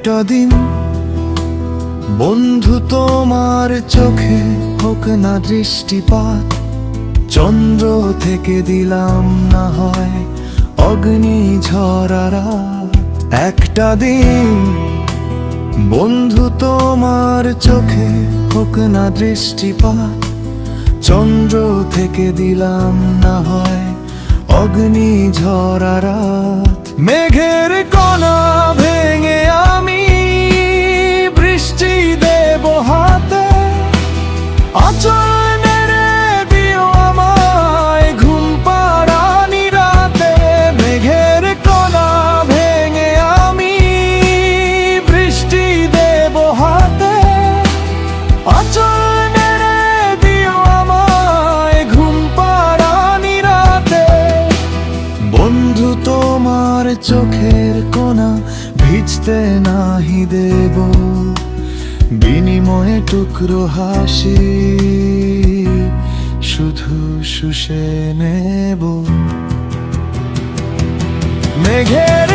একটা দিন বন্ধু তোমার চোখে হোক না দৃষ্টিপাত, চন্দ্র থেকে দিলাম না হয় অগ্নি ঝরা রাত। একটা দিন বন্ধু তোমার চোখে হোক না দৃষ্টিপাত, চন্দ্র থেকে দিলাম না হয় অগ্নি ঝরা রাত। মেঘের কণা ভেঙে আমি বৃষ্টি দেব হাতে, আচল নেড়ে দিও আমায় ঘুম পাড়ানি রাতে। মেঘের কণা ভেঙে আমি বৃষ্টি দেব হাতে, আচল নেড়ে দিও আমায় ঘুম পাড়ানি রাতে। বন্ধু তোমার চোখের কোনা ভিজতে নাহি দেব, বিনিময়ে টুকরো হাসি শুধু শুষে নেব। মেঘের